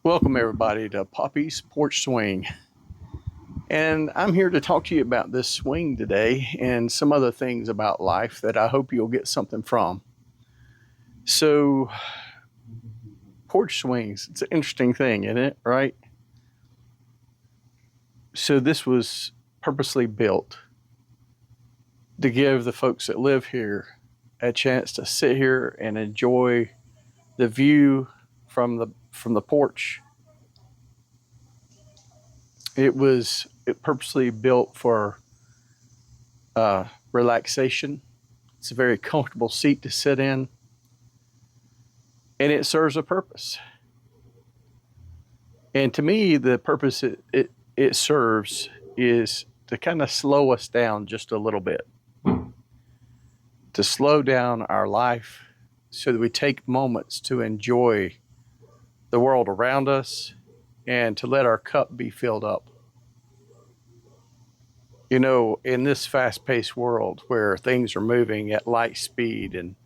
Welcome everybody to Poppy's Porch Swing. And I'm here to talk to you about this swing today and some other things about life that I hope you'll get something from. So, porch swings, it's an interesting thing, isn't it? Right? So this was purposely built to give the folks that live here a chance to sit here and enjoy the view from the porch. It was purposely built for relaxation. It's a very comfortable seat to sit in, and it serves a purpose. And to me, the purpose it serves is to kind of slow us down just a little bit, to slow down our life so that we take moments to enjoy the world around us and to let our cup be filled up. You know, in this fast-paced world where things are moving at light speed and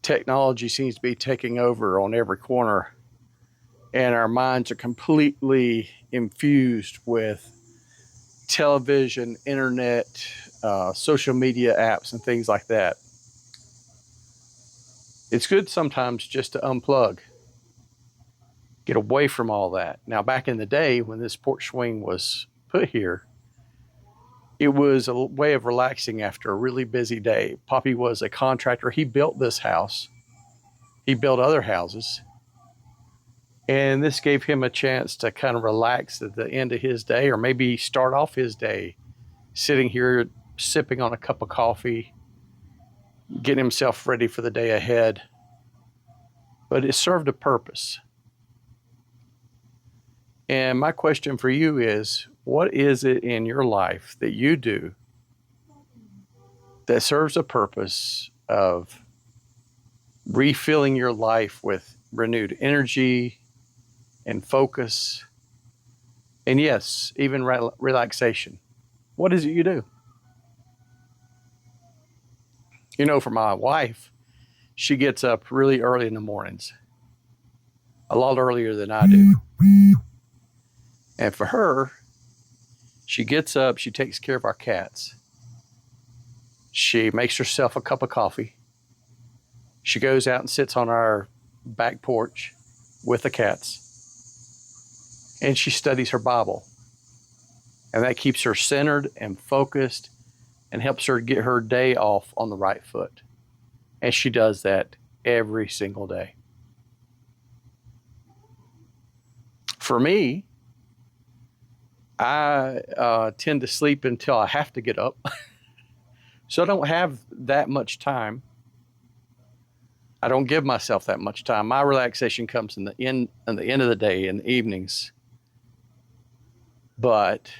technology seems to be taking over on every corner, and our minds are completely infused with television, internet, social media apps, and things like that, it's good sometimes just to unplug, get away from all that. Now, back in the day when this porch swing was put here, it was a way of relaxing after a really busy day. Poppy was a contractor. He built this house. He built other houses. And this gave him a chance to kind of relax at the end of his day, or maybe start off his day sitting here, sipping on a cup of coffee, getting himself ready for the day ahead. But it served a purpose. And my question for you is, what is it in your life that you do that serves a purpose of refilling your life with renewed energy and focus, and yes, even relaxation? What is it you do? You know, for my wife, she gets up really early in the mornings, a lot earlier than I do. And for her, she gets up, she takes care of our cats. She makes herself a cup of coffee. She goes out and sits on our back porch with the cats. And she studies her Bible. And that keeps her centered and focused and helps her get her day off on the right foot. And she does that every single day. For me, I tend to sleep until I have to get up. So I don't have that much time. I don't give myself that much time. My relaxation comes at the end of the day, in the evenings. But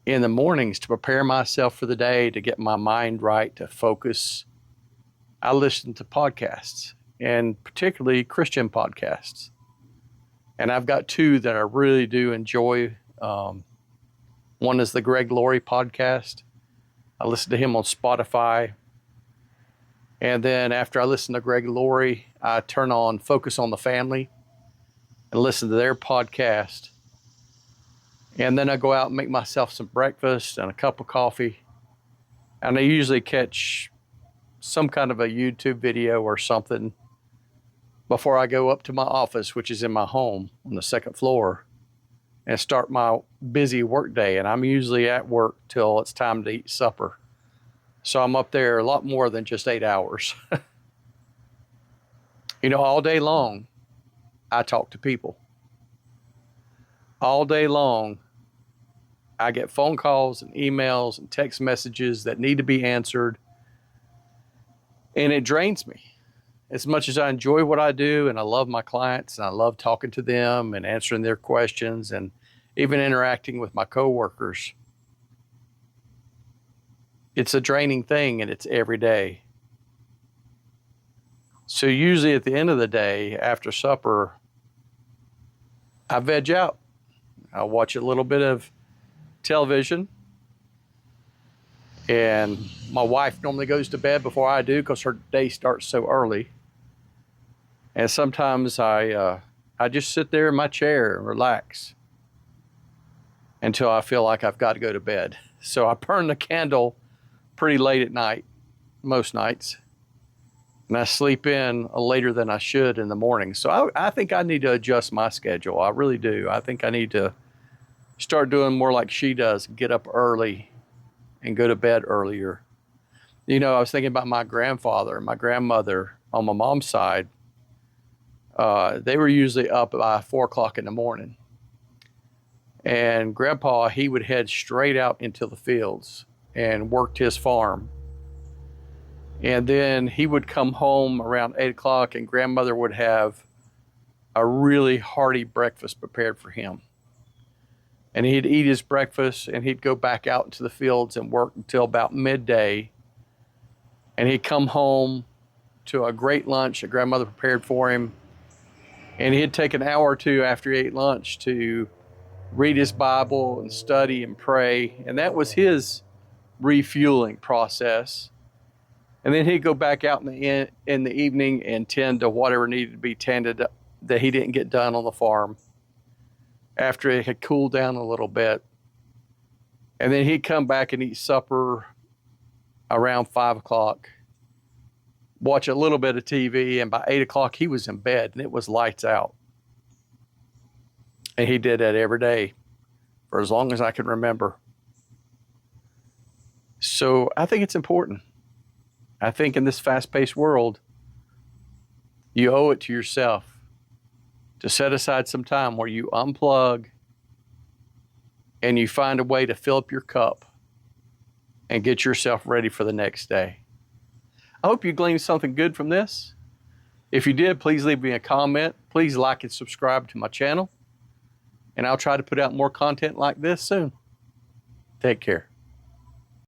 in the mornings, to prepare myself for the day, to get my mind right, to focus, I listen to podcasts, and particularly Christian podcasts. And I've got two that I really do enjoy. One is the Greg Laurie podcast. I listen to him on Spotify. And then after I listen to Greg Laurie, I turn on Focus on the Family and listen to their podcast. And then I go out and make myself some breakfast and a cup of coffee. And I usually catch some kind of a YouTube video or something before I go up to my office, which is in my home on the second floor, and start my busy work day. And I'm usually at work till it's time to eat supper. So I'm up there a lot more than just 8 hours. You know, all day long, I talk to people. All day long, I get phone calls and emails and text messages that need to be answered. And it drains me. As much as I enjoy what I do and I love my clients and I love talking to them and answering their questions and even interacting with my coworkers, it's a draining thing, and it's every day. So usually at the end of the day, after supper, I veg out. I watch a little bit of television. And my wife normally goes to bed before I do because her day starts so early. And sometimes I I just sit there in my chair and relax until I feel like I've got to go to bed. So I burn the candle pretty late at night, most nights, and I sleep in later than I should in the morning. So I think I need to adjust my schedule. I really do. I think I need to start doing more like she does, get up early and go to bed earlier. You know, I was thinking about my grandfather and my grandmother on my mom's side. They were usually up by 4 o'clock in the morning. And Grandpa, he would head straight out into the fields and worked his farm. And then he would come home around 8 o'clock, and Grandmother would have a really hearty breakfast prepared for him. And he'd eat his breakfast, and he'd go back out into the fields and work until about midday. And he'd come home to a great lunch that Grandmother prepared for him. And he'd take an hour or two after he ate lunch to read his Bible and study and pray. And that was his refueling process. And then he'd go back out in the evening and tend to whatever needed to be tended that he didn't get done on the farm after it had cooled down a little bit. And then he'd come back and eat supper around 5 o'clock, watch a little bit of TV, and by 8 o'clock he was in bed and it was lights out. And he did that every day for as long as I can remember. So I think it's important. I think in this fast-paced world, you owe it to yourself to set aside some time where you unplug and you find a way to fill up your cup and get yourself ready for the next day. I hope you gleaned something good from this. If you did, please leave me a comment. Please like and subscribe to my channel, and I'll try to put out more content like this soon. Take care.